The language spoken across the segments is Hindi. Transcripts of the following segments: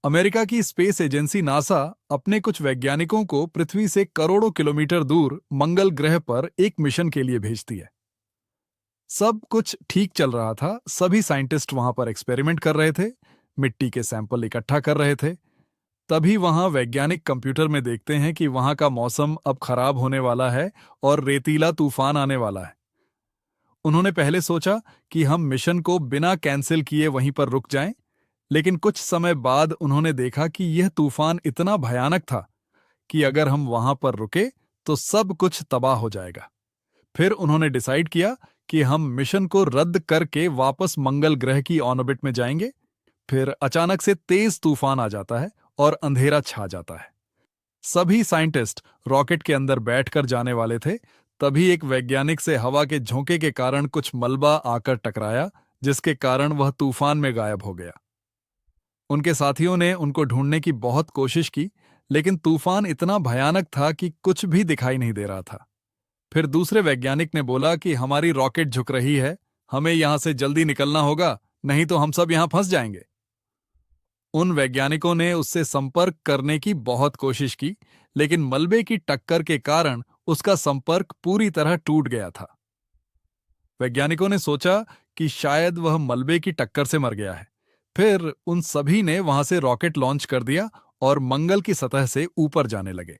अमेरिका की स्पेस एजेंसी नासा अपने कुछ वैज्ञानिकों को पृथ्वी से करोड़ों किलोमीटर दूर मंगल ग्रह पर एक मिशन के लिए भेजती है। सब कुछ ठीक चल रहा था, सभी साइंटिस्ट वहां पर एक्सपेरिमेंट कर रहे थे, मिट्टी के सैंपल इकट्ठा कर रहे थे। तभी वहां वैज्ञानिक कंप्यूटर में देखते हैं कि वहां का मौसम अब खराब होने वाला है और रेतीला तूफान आने वाला है। उन्होंने पहले सोचा कि हम मिशन को बिना कैंसिल किए वहीं पर रुक जाएं, लेकिन कुछ समय बाद उन्होंने देखा कि यह तूफान इतना भयानक था कि अगर हम वहां पर रुके तो सब कुछ तबाह हो जाएगा। फिर उन्होंने डिसाइड किया कि हम मिशन को रद्द करके वापस मंगल ग्रह की ऑर्बिट में जाएंगे। फिर अचानक से तेज तूफान आ जाता है और अंधेरा छा जाता है। सभी साइंटिस्ट रॉकेट के अंदर बैठकर जाने वाले थे। तभी एक वैज्ञानिक से हवा के झोंके के कारण कुछ मलबा आकर टकराया, जिसके कारण वह तूफान में गायब हो गया। उनके साथियों ने उनको ढूंढने की बहुत कोशिश की, लेकिन तूफान इतना भयानक था कि कुछ भी दिखाई नहीं दे रहा था। फिर दूसरे वैज्ञानिक ने बोला कि हमारी रॉकेट झुक रही है, हमें यहां से जल्दी निकलना होगा, नहीं तो हम सब यहां फंस जाएंगे। उन वैज्ञानिकों ने उससे संपर्क करने की बहुत कोशिश की, लेकिन मलबे की टक्कर के कारण उसका संपर्क पूरी तरह टूट गया था। वैज्ञानिकों ने सोचा कि शायद वह मलबे की टक्कर से मर गया है। फिर उन सभी ने वहां से रॉकेट लॉन्च कर दिया और मंगल की सतह से ऊपर जाने लगे।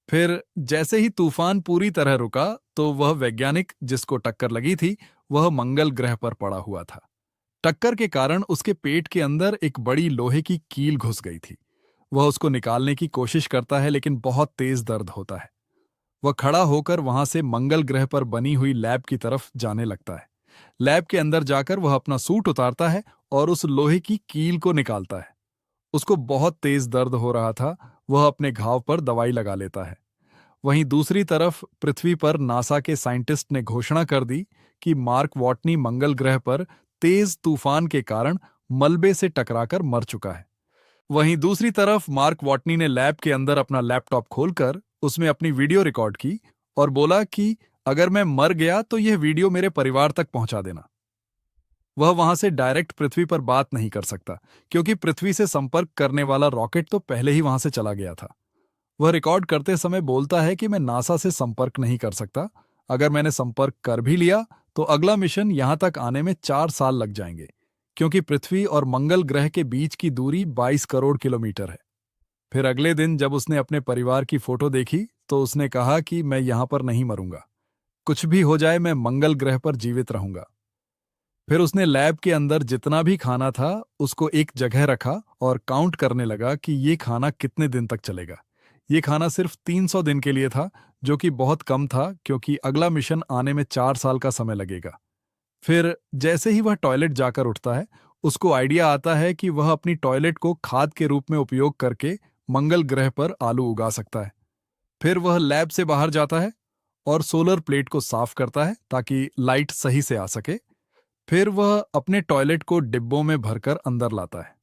फिर जैसे ही तूफान पूरी तरह रुका तो वह वैज्ञानिक जिसको टक्कर लगी थी वह मंगल ग्रह पर पड़ा हुआ था। टक्कर के कारण उसके पेट के अंदर एक बड़ी लोहे की कील घुस गई थी। वह उसको निकालने की कोशिश करता है, लेकिन बहुत तेज दर्द होता है। वह खड़ा होकर वहां से मंगल ग्रह पर बनी हुई लैब की तरफ जाने लगता है। लैब के अंदर जाकर वह अपना सूट उतारता है और उस लोहे की कील को निकालता है। उसको बहुत तेज दर्द हो रहा था। वह अपने घाव पर दवाई लगा लेता है। वहीं दूसरी तरफ पृथ्वी पर नासा के साइंटिस्ट ने घोषणा कर दी कि मार्क वॉटनी मंगल ग्रह पर तेज तूफान के कारण मलबे से टकराकर मर चुका है। वहीं दूसरी तरफ मार्क वॉटनी ने लैब के अंदर अपना लैपटॉप खोलकर उसमें अपनी वीडियो रिकॉर्ड की और बोला कि अगर मैं मर गया तो यह वीडियो मेरे परिवार तक पहुंचा देना। वह वहां से डायरेक्ट पृथ्वी पर बात नहीं कर सकता, क्योंकि पृथ्वी से संपर्क करने वाला रॉकेट तो पहले ही वहां से चला गया था। वह रिकॉर्ड करते समय बोलता है कि मैं नासा से संपर्क नहीं कर सकता। अगर मैंने संपर्क कर भी लिया तो अगला मिशन यहां तक आने में 4 साल लग जाएंगे, क्योंकि पृथ्वी और मंगल ग्रह के बीच की दूरी 22 करोड़ किलोमीटर है। फिर अगले दिन जब उसने अपने परिवार की फोटो देखी तो उसने कहा कि मैं यहां पर नहीं मरूंगा, कुछ भी हो जाए मैं मंगल ग्रह पर जीवित रहूंगा। फिर उसने लैब के अंदर जितना भी खाना था उसको एक जगह रखा और काउंट करने लगा कि ये खाना कितने दिन तक चलेगा। ये खाना सिर्फ 300 दिन के लिए था, जो कि बहुत कम था क्योंकि अगला मिशन आने में 4 साल का समय लगेगा। फिर जैसे ही वह टॉयलेट जाकर उठता है, उसको आइडिया आता है कि वह अपनी टॉयलेट को खाद के रूप में उपयोग करके मंगल ग्रह पर आलू उगा सकता है। फिर वह लैब से बाहर जाता है और सोलर प्लेट को साफ करता है ताकि लाइट सही से आ सके। फिर वह अपने टॉयलेट को डिब्बों में भरकर अंदर लाता है।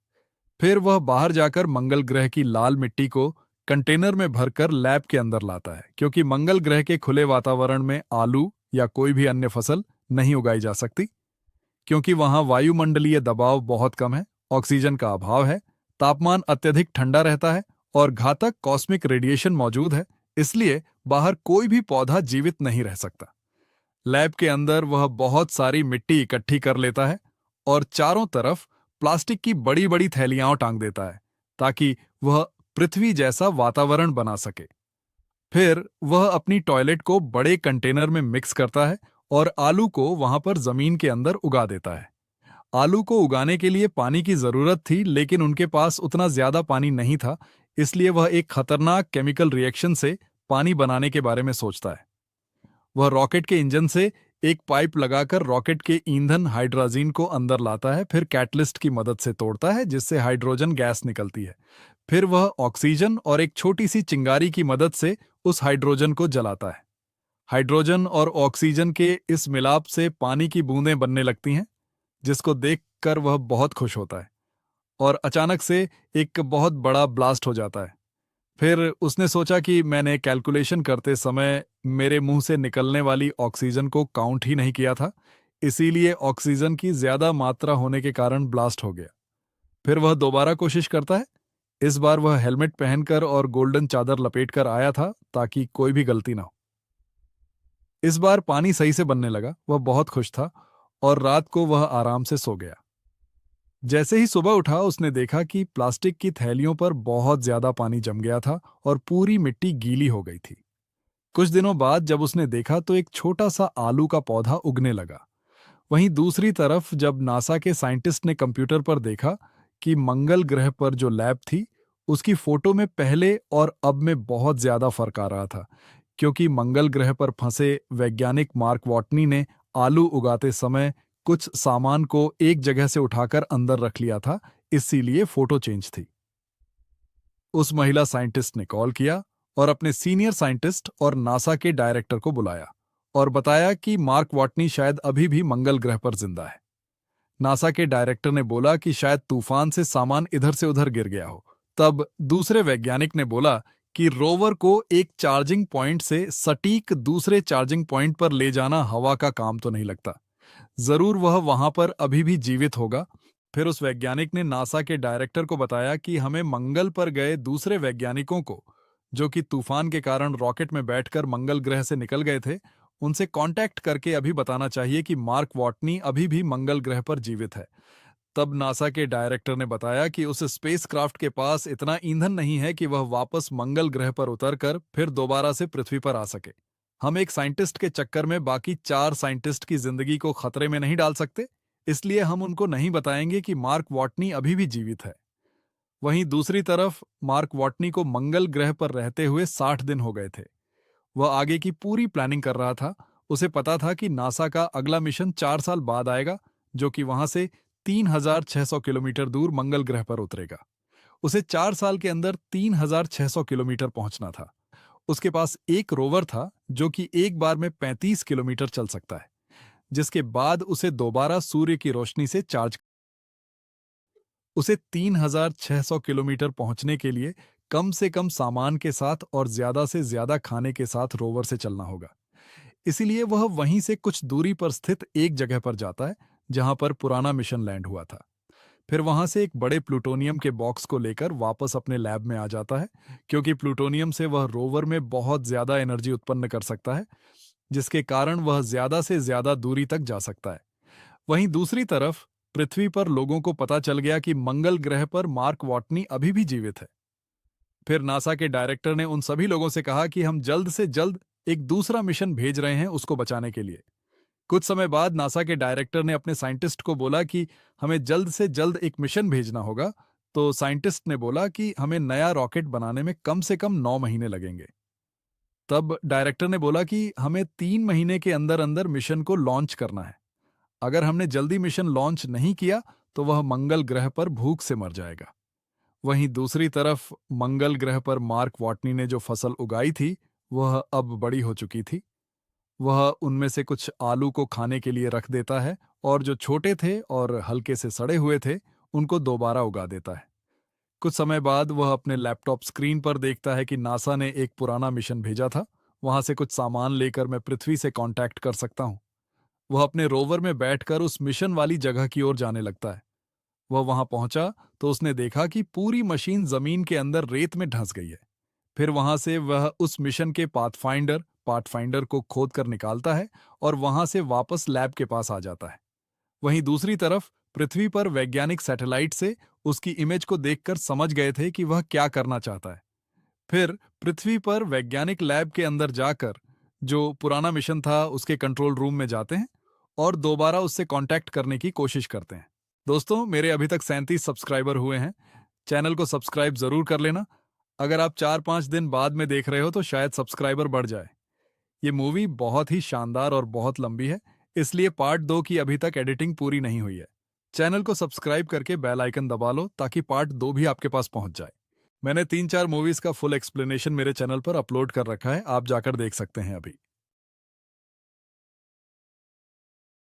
फिर वह बाहर जाकर मंगल ग्रह की लाल मिट्टी को कंटेनर में भरकर लैब के अंदर लाता है, क्योंकि मंगल ग्रह के खुले वातावरण में आलू या कोई भी अन्य फसल नहीं उगाई जा सकती, क्योंकि वहां वायुमंडलीय दबाव बहुत कम है, ऑक्सीजन का अभाव है, तापमान अत्यधिक ठंडा रहता है और घातक कॉस्मिक रेडिएशन मौजूद है। इसलिए बाहर कोई भी पौधा जीवित नहीं रह सकता। लैब के अंदर वह बहुत सारी मिट्टी इकट्ठी कर लेता है और चारों तरफ प्लास्टिक की बड़ी बड़ी थैलियां टांग देता है, ताकि वह पृथ्वी जैसा वातावरण बना सके। फिर वह अपनी टॉयलेट को बड़े कंटेनर में मिक्स करता है और आलू को वहां पर जमीन के अंदर उगा देता है। आलू को उगाने के लिए पानी की जरूरत थी, लेकिन उनके पास उतना ज्यादा पानी नहीं था। इसलिए वह एक खतरनाक केमिकल रिएक्शन से पानी बनाने के बारे में सोचता है। वह रॉकेट के इंजन से एक पाइप लगाकर रॉकेट के ईंधन हाइड्रोजन को अंदर लाता है, फिर कैटलिस्ट की मदद से तोड़ता है जिससे हाइड्रोजन गैस निकलती है। फिर वह ऑक्सीजन और एक छोटी सी चिंगारी की मदद से उस हाइड्रोजन को जलाता है। हाइड्रोजन और ऑक्सीजन के इस मिलाप से पानी की बूंदें बनने लगती हैं, जिसको देखकर वह बहुत खुश होता है। और अचानक से एक बहुत बड़ा ब्लास्ट हो जाता है। फिर उसने सोचा कि मैंने कैलकुलेशन करते समय मेरे मुंह से निकलने वाली ऑक्सीजन को काउंट ही नहीं किया था, इसीलिए ऑक्सीजन की ज्यादा मात्रा होने के कारण ब्लास्ट हो गया। फिर वह दोबारा कोशिश करता है, इस बार वह हेलमेट पहनकर और गोल्डन चादर लपेटकर आया था ताकि कोई भी गलती ना हो। इस बार पानी सही से बनने लगा, वह बहुत खुश था और रात को वह आराम से सो गया। जैसे ही सुबह उठा उसने देखा कि प्लास्टिक की थैलियों पर बहुत ज्यादा पानी जम गया था और पूरी मिट्टी गीली हो गई थी। कुछ दिनों बाद जब उसने देखा तो एक छोटा सा आलू का पौधा उगने लगा। वहीं दूसरी तरफ जब नासा के साइंटिस्ट ने कंप्यूटर पर देखा कि मंगल ग्रह पर जो लैब थी उसकी फोटो में पहले और अब में बहुत ज्यादा फर्क आ रहा था, क्योंकि मंगल ग्रह पर फंसे वैज्ञानिक मार्क वॉटनी ने आलू उगाते समय कुछ सामान को एक जगह से उठाकर अंदर रख लिया था, इसीलिए फोटो चेंज थी। उस महिला साइंटिस्ट ने कॉल किया और अपने सीनियर साइंटिस्ट और नासा के डायरेक्टर को बुलाया और बताया कि मार्क वॉटनी शायद अभी भी मंगल ग्रह पर जिंदा है। नासा के डायरेक्टर ने बोला कि शायद तूफान से सामान इधर से उधर गिर गया हो। तब दूसरे वैज्ञानिक ने बोला कि रोवर को एक चार्जिंग पॉइंट से सटीक दूसरे चार्जिंग पॉइंट पर ले जाना हवा का काम तो नहीं लगता। जरूर वह वहां पर अभी भी जीवित होगा। फिर उस वैज्ञानिक ने नासा के डायरेक्टर को बताया कि हमें मंगल पर गए दूसरे वैज्ञानिकों को, जो कि तूफान के कारण रॉकेट में बैठकर मंगल ग्रह से निकल गए थे, उनसे कांटेक्ट करके अभी बताना चाहिए कि मार्क वॉटनी अभी भी मंगल ग्रह पर जीवित है। तब नासा के डायरेक्टर ने बताया कि उस स्पेसक्राफ्ट के पास इतना ईंधन नहीं है कि वह वापस मंगल ग्रह पर उतरकर फिर दोबारा से पृथ्वी पर आ सके। हम एक साइंटिस्ट के चक्कर में बाकी 4 साइंटिस्ट की जिंदगी को खतरे में नहीं डाल सकते, इसलिए हम उनको नहीं बताएंगे कि मार्क वॉटनी अभी भी जीवित है। वहीं दूसरी तरफ मार्क वॉटनी को मंगल ग्रह पर रहते हुए 60 दिन हो गए थे। वह आगे की पूरी प्लानिंग कर रहा था। उसे पता था कि नासा का अगला मिशन 4 साल बाद आएगा, जो कि वहां से 3,600 किलोमीटर दूर मंगल ग्रह पर उतरेगा। उसे 4 साल के अंदर 3,600 किलोमीटर पहुंचना था। उसके पास एक रोवर था जो कि एक बार में 35 किलोमीटर चल सकता है, जिसके बाद उसे दोबारा सूर्य की रोशनी से चार्ज। उसे 3,600 किलोमीटर पहुंचने के लिए कम से कम सामान के साथ और ज्यादा से ज्यादा खाने के साथ रोवर से चलना होगा। इसीलिए वह वहीं से कुछ दूरी पर स्थित एक जगह पर जाता है जहां पर पुराना मिशन लैंड हुआ था। फिर वहां से एक बड़े प्लूटोनियम के बॉक्स को लेकर वापस अपने लैब में आ जाता है, क्योंकि प्लूटोनियम से वह रोवर में बहुत ज्यादा एनर्जी उत्पन्न कर सकता है, जिसके कारण वह ज्यादा से ज्यादा दूरी तक जा सकता है। वहीं दूसरी तरफ पृथ्वी पर लोगों को पता चल गया कि मंगल ग्रह पर मार्क वॉटनी अभी भी जीवित है। फिर नासा के डायरेक्टर ने उन सभी लोगों से कहा कि हम जल्द से जल्द एक दूसरा मिशन भेज रहे हैं उसको बचाने के लिए। कुछ समय बाद नासा के डायरेक्टर ने अपने साइंटिस्ट को बोला कि हमें जल्द से जल्द एक मिशन भेजना होगा। तो साइंटिस्ट ने बोला कि हमें नया रॉकेट बनाने में कम से कम 9 महीने लगेंगे। तब डायरेक्टर ने बोला कि हमें 3 महीने के अंदर अंदर मिशन को लॉन्च करना है। अगर हमने जल्दी मिशन लॉन्च नहीं किया तो वह मंगल ग्रह पर भूख से मर जाएगा। वहीं दूसरी तरफ मंगल ग्रह पर मार्क वॉटनी ने जो फसल उगाई थी वह अब बड़ी हो चुकी थी। वह उनमें से कुछ आलू को खाने के लिए रख देता है और जो छोटे थे और हल्के से सड़े हुए थे उनको दोबारा उगा देता है। कुछ समय बाद वह अपने लैपटॉप स्क्रीन पर देखता है कि नासा ने एक पुराना मिशन भेजा था, वहां से कुछ सामान लेकर मैं पृथ्वी से कांटेक्ट कर सकता हूं। वह अपने रोवर में बैठकर उस मिशन वाली जगह की ओर जाने लगता है। वह वहां पहुंचा तो उसने देखा कि पूरी मशीन जमीन के अंदर रेत में धंस गई है। फिर वहां से वह उस मिशन के पाथफाइंडर को खोद कर निकालता है और वहां से वापस लैब के पास आ जाता है। वहीं दूसरी तरफ पृथ्वी पर वैज्ञानिक सैटेलाइट से उसकी इमेज को देखकर समझ गए थे कि वह क्या करना चाहता है। फिर पृथ्वी पर वैज्ञानिक लैब के अंदर जाकर जो पुराना मिशन था उसके कंट्रोल रूम में जाते हैं और दोबारा उससे कांटेक्ट करने की कोशिश करते हैं। दोस्तों, मेरे अभी तक 37 सब्सक्राइबर हुए हैं। चैनल को सब्सक्राइब जरूर कर लेना। अगर आप 4-5 दिन बाद में देख रहे हो तो शायद सब्सक्राइबर बढ़ जाए। ये मूवी बहुत ही शानदार और बहुत लंबी है, इसलिए पार्ट 2 की अभी तक एडिटिंग पूरी नहीं हुई है। चैनल को सब्सक्राइब करके बेल आइकन दबा लो ताकि पार्ट 2 भी आपके पास पहुंच जाए। मैंने 3-4 मूवीज का फुल एक्सप्लेनेशन मेरे चैनल पर अपलोड कर रखा है, आप जाकर देख सकते हैं अभी।